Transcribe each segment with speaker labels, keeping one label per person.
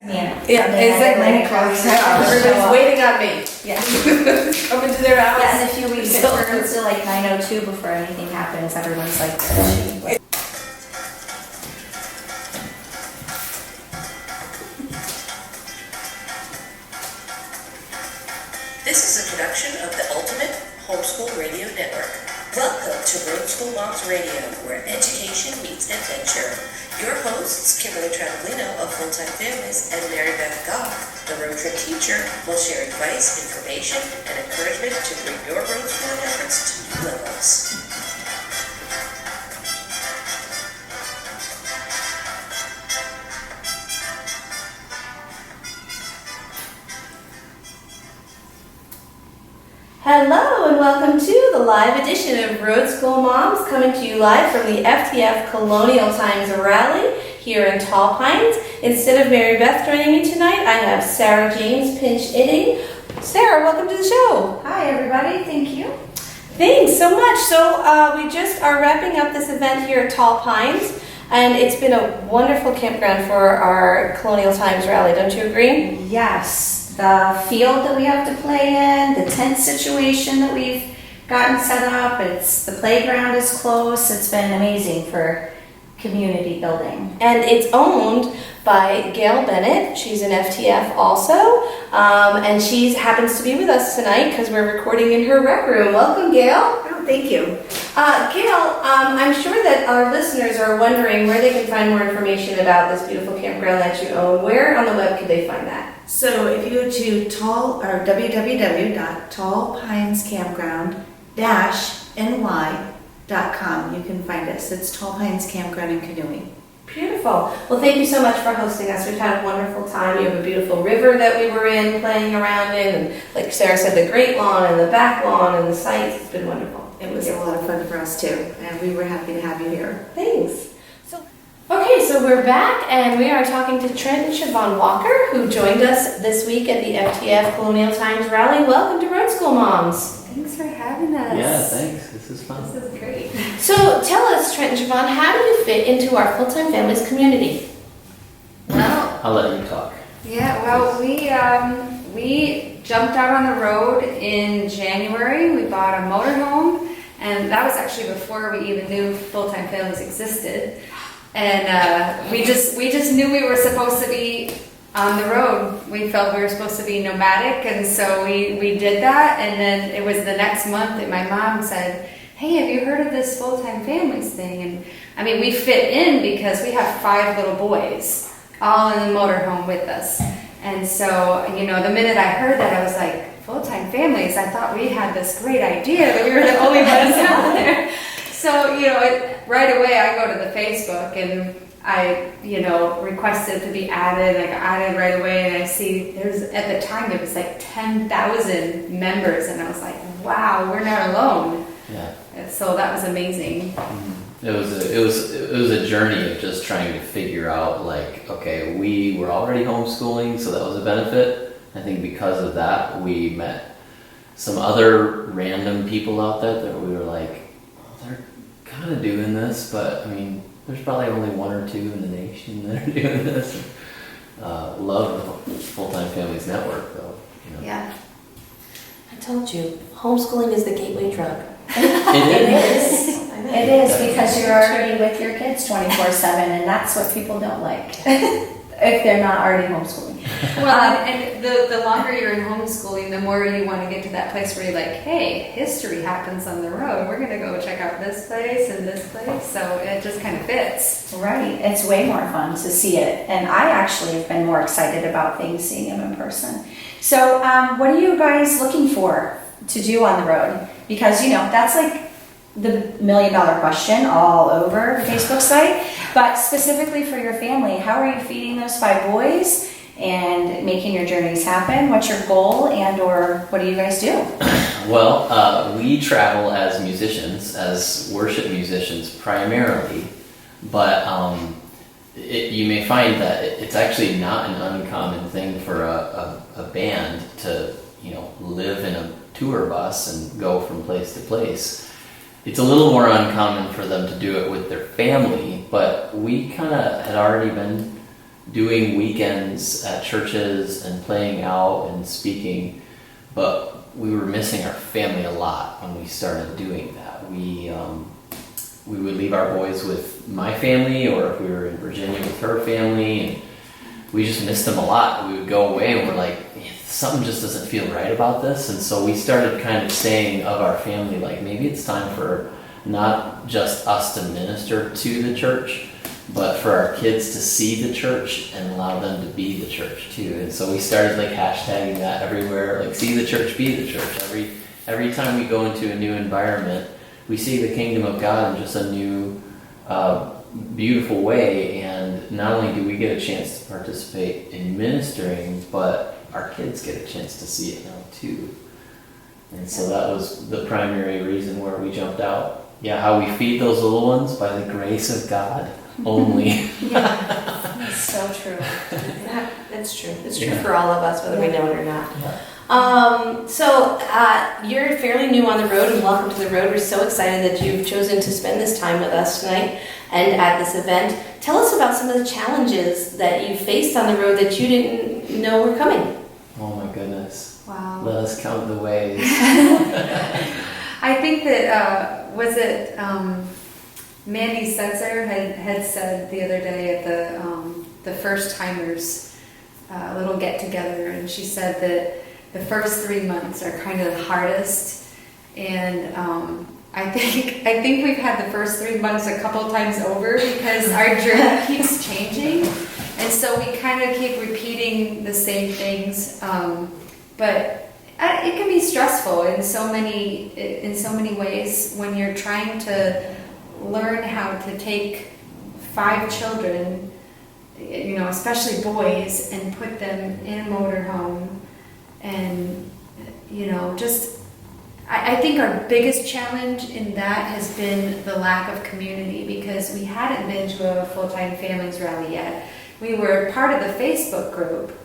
Speaker 1: Yeah, exactly.
Speaker 2: 9 o'clock.
Speaker 1: Everybody's waiting on me.
Speaker 2: Yeah.
Speaker 1: Coming to their house.
Speaker 2: Yeah, in a few weeks it turns to like 9:02 before anything happens. Everyone's like,
Speaker 3: This is a production of the Ultimate Homeschool Radio Network. Welcome to Roadschool Moms Radio, where education meets adventure. Your hosts, Kimberly of Full-Time Families, and Mary Beth Goff, the road trip teacher, will share advice, information, and encouragement to bring your road schooling efforts to new levels.
Speaker 1: Hello and welcome to the live edition of Roadschool Moms, coming to you live from the FTF Colonial Times Rally here in Tall Pines. Instead of Mary Beth joining me tonight, I have Sarah James pinch-hitting. Sarah, welcome to the show.
Speaker 2: hi everybody, thank you.
Speaker 1: Thanks so much. So we just are wrapping up this event here at Tall Pines, and it's been a wonderful campground for our Colonial Times Rally. Don't you agree?
Speaker 2: Yes, the field that we have to play in, the tent situation that we've gotten set up, the playground is close. It's been amazing for community building.
Speaker 1: And it's owned by Gail Bennett. She's an FTF also, and she happens to be with us tonight because we're recording in her rec room. Welcome, Gail.
Speaker 4: Oh, thank you.
Speaker 1: Gail, I'm sure that our listeners are wondering where they can find more information about this beautiful campground that you own. Where on the web can they find that?
Speaker 4: So if you go to www.tallpinescampground-ny.com, you can find us. It's Tall Pines Campground and Canoeing.
Speaker 1: Beautiful. Well, thank you so much for hosting us. We've had a wonderful time. You have a beautiful river that we were in, playing around in, and like Sarah said, the great lawn and the back lawn and the sites. It's been wonderful.
Speaker 4: It was a lot of fun for us too, and we were happy to have you here.
Speaker 1: Thanks. Okay, so we're back, and we are talking to Trent and Siobhan Walker, who joined us this week at the FTF Colonial Times Rally. Welcome to Roadschool Moms.
Speaker 2: Thanks for having us.
Speaker 5: Yeah, thanks. This is fun.
Speaker 2: This is great.
Speaker 1: So tell us, Trent and Siobhan, how do you fit into our full-time families community?
Speaker 2: Well,
Speaker 5: I'll let you talk.
Speaker 6: Yeah, well, we jumped out on the road in January. We bought a motorhome, and that was actually before we even knew full-time families existed. And we just knew we were supposed to be on the road. We felt we were supposed to be nomadic, and so we did that. And then it was the next month that my mom said, "Hey, have you heard of this full-time families thing?" And I mean, we fit in because we have 5 little boys, all in the motorhome with us. And so, you know, the minute I heard that, I was like, full-time families? I thought we had this great idea that we were the only ones out there. So, you know, right away I go to the Facebook and I, you know, requested to be added. I got added right away, and I see at the time it was like 10,000 members, and I was like, wow, we're not alone.
Speaker 5: Yeah.
Speaker 6: So that was amazing.
Speaker 5: It was a journey of just trying to figure out, like, okay, we were already homeschooling, so that was a benefit. I think because of that, we met some other random people out there that we were like, oh, they're kind of doing this, but I mean, there's probably only 1 or 2 in the nation that are doing this. Love the Full-Time Families Network, though. You know.
Speaker 1: Yeah. I told you, homeschooling is the gateway drug.
Speaker 5: It is.
Speaker 2: It is, because you're already with your kids 24/7, and that's what people don't like if they're not already homeschooling.
Speaker 6: Well, and the longer you're in homeschooling, the more you want to get to that place where you're like, hey, history happens on the road. We're going to go check out this place and this place. So it just kind of fits.
Speaker 2: Right. It's way more fun to see it. And I actually have been more excited about things, seeing them in person. So what are you guys looking for to do on the road? Because, you know, that's like the $1 million question all over the Facebook site. But specifically for your family, how are you feeding those 5 boys and making your journeys happen? What's your goal, and or what do you guys do?
Speaker 5: Well, we travel as musicians, as worship musicians primarily, but you may find that it's actually not an uncommon thing for a band to, you know, live in a tour bus and go from place to place. It's a little more uncommon for them to do it with their family, but we kind of had already been doing weekends at churches and playing out and speaking, but we were missing our family a lot when we started doing that. We would leave our boys with my family, or if we were in Virginia with her family, and we just missed them a lot. We would go away and we're like, something just doesn't feel right about this. And so we started kind of saying of our family, like, maybe it's time for not just us to minister to the church, but for our kids to see the church and allow them to be the church too. And so we started like hashtagging that everywhere, like see the church, be the church. Every time we go into a new environment, we see the kingdom of God in just a new, beautiful way. And not only do we get a chance to participate in ministering, but our kids get a chance to see it now too. And so that was the primary reason where we jumped out. Yeah, how we feed those little ones, by the grace of God only.
Speaker 2: That's so true.
Speaker 1: That's true. It's true for all of us, whether we know it or not.
Speaker 5: Yeah.
Speaker 1: So you're fairly new on the road, and welcome to the road. We're so excited that you've chosen to spend this time with us tonight and at this event. Tell us about some of the challenges that you faced on the road that you didn't know were coming.
Speaker 5: Oh my goodness.
Speaker 6: Wow.
Speaker 5: Let us count the ways.
Speaker 6: I think that, Mandy Sensor had said the other day at the first timers little get together, and she said that the first 3 months are kind of the hardest, and I think we've had the first 3 months a couple times over because our journey keeps changing, and so we kind of keep repeating the same things, but it can be stressful in so many ways when you're trying to learn how to take 5 children, especially boys, and put them in a motorhome. And, I think our biggest challenge in that has been the lack of community, because we hadn't been to a full-time families rally yet. We were part of the Facebook group,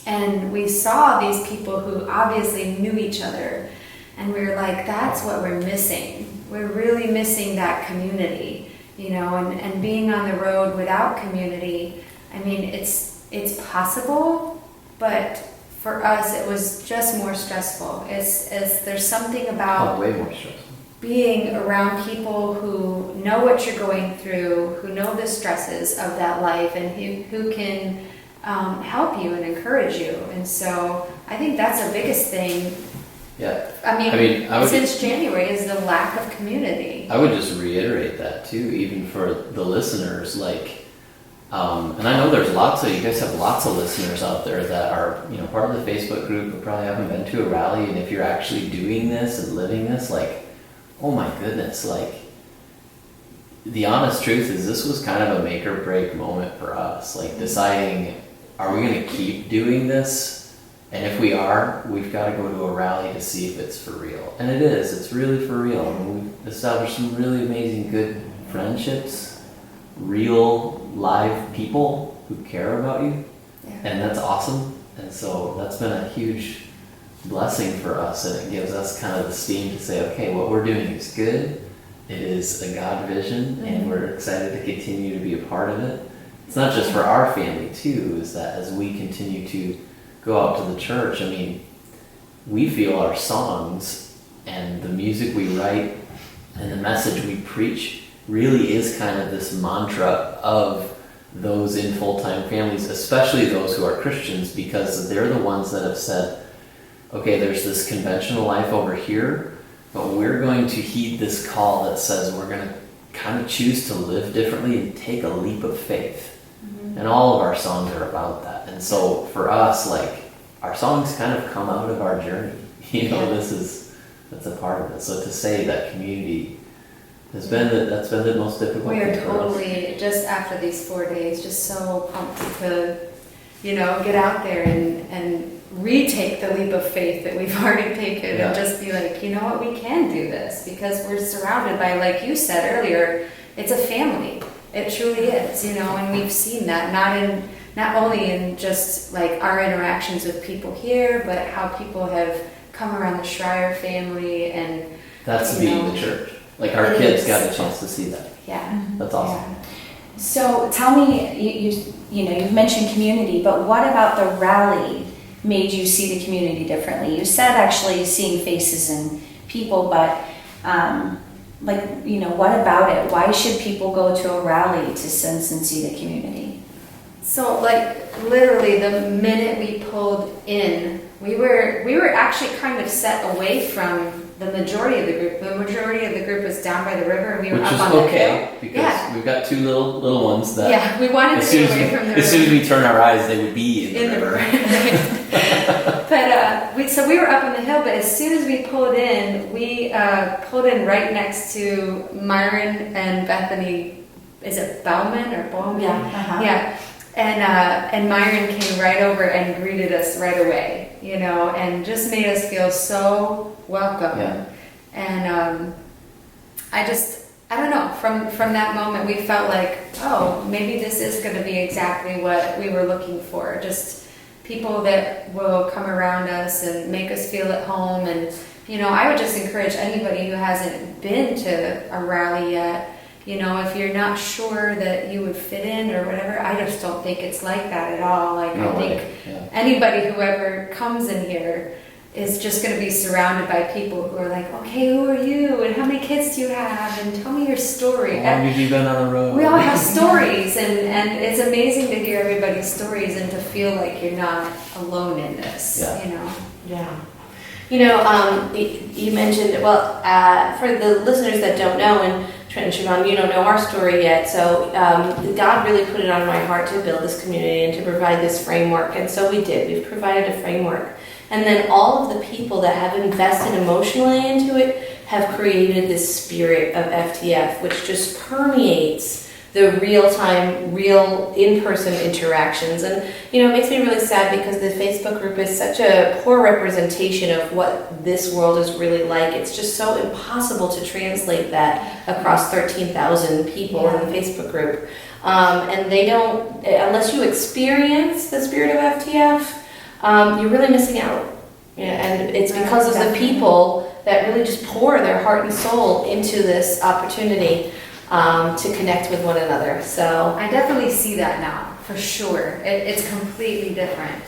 Speaker 6: and we saw these people who obviously knew each other, and we were like, that's what we're missing. We're really missing that community, and being on the road without community. I mean, it's possible, but for us, it was just more stressful. There's something about
Speaker 5: way more stressful.
Speaker 6: Being around people who know what you're going through, who know the stresses of that life, and who can help you and encourage you. And so I think that's our biggest thing.
Speaker 5: Yeah.
Speaker 6: I would, since January is the lack of community.
Speaker 5: I would just reiterate that too, even for the listeners, and I know you guys have lots of listeners out there that are, part of the Facebook group, but probably haven't been to a rally. And if you're actually doing this and living this, oh my goodness, the honest truth is this was kind of a make or break moment for us, deciding, are we going to keep doing this? And if we are, we've got to go to a rally to see if it's for real. And it is. It's really for real. We've established some really amazing, good friendships, real, live people who care about you.
Speaker 6: Yeah.
Speaker 5: And that's awesome. And so that's been a huge blessing for us. And it gives us kind of the steam to say, okay, what we're doing is good. It is a God vision, and we're excited to continue to be a part of it. It's not just for our family, too, is that as we continue to go out to the church, we feel our songs and the music we write and the message we preach really is kind of this mantra of those in full-time families, especially those who are Christians, because they're the ones that have said, okay, there's this conventional life over here, but we're going to heed this call that says we're going to kind of choose to live differently and take a leap of faith. And all of our songs are about that. And so for us, our songs kind of come out of our journey. That's a part of it. So to say that community that's been the most difficult
Speaker 6: We
Speaker 5: thing
Speaker 6: are
Speaker 5: for
Speaker 6: totally, just after these 4 days, just so pumped to, get out there and retake the leap of faith that we've already taken, and just be like, you know what, we can do this, because we're surrounded by, like you said earlier, it's a family. It truly is, and we've seen that not only in just our interactions with people here, but how people have come around the Schreier family, and
Speaker 5: that's being the church. Our kids got a chance to see that.
Speaker 6: Yeah.
Speaker 5: That's awesome.
Speaker 2: So tell me, you've mentioned community, but what about the rally made you see the community differently? You said actually seeing faces and people, but what about it? Why should people go to a rally to sense and see the community?
Speaker 6: So literally the minute we pulled in, we were actually kind of set away from the majority of the group. The majority of the group was down by the river, and we were
Speaker 5: Which
Speaker 6: up
Speaker 5: is
Speaker 6: on the
Speaker 5: okay,
Speaker 6: hill.
Speaker 5: because we've got two little ones that
Speaker 6: Yeah, we wanted to be away from the river.
Speaker 5: as soon as we turn our eyes, they would be in the river.
Speaker 6: But we were up on the hill, but as soon as we pulled in, we pulled in right next to Myron and Bethany. Is it Bowman or Bowman?
Speaker 2: Yeah. Uh-huh.
Speaker 6: Yeah. And Myron came right over and greeted us right away, and just made us feel so welcome.
Speaker 5: Yeah.
Speaker 6: And I don't know, from that moment we felt like, oh, maybe this is going to be exactly what we were looking for. Just people that will come around us and make us feel at home. And, I would just encourage anybody who hasn't been to a rally yet, if you're not sure that you would fit in or whatever, I just don't think it's like that at all. I think anybody who ever comes in here is just going to be surrounded by people who are like, okay, who are you? And how many kids do you have? And tell me your story.
Speaker 5: How long have you been on the road?
Speaker 6: We all have stories, and it's amazing to hear everybody's stories and to feel like you're not alone in this,
Speaker 1: Yeah. You mentioned, for the listeners that don't know, and Trent and Siobhan, you don't know our story yet, so God really put it on my heart to build this community and to provide this framework, and so we did. We've provided a framework. And then all of the people that have invested emotionally into it have created this spirit of FTF, which just permeates the real-time, real in-person interactions. And, it makes me really sad because the Facebook group is such a poor representation of what this world is really like. It's just so impossible to translate that across 13,000 people in the Facebook group. And they don't, unless you experience the spirit of FTF, you're really missing out. And it's because of the people that really just pour their heart and soul into this opportunity to connect with one another. So
Speaker 6: I definitely see that now, for sure. It's completely different.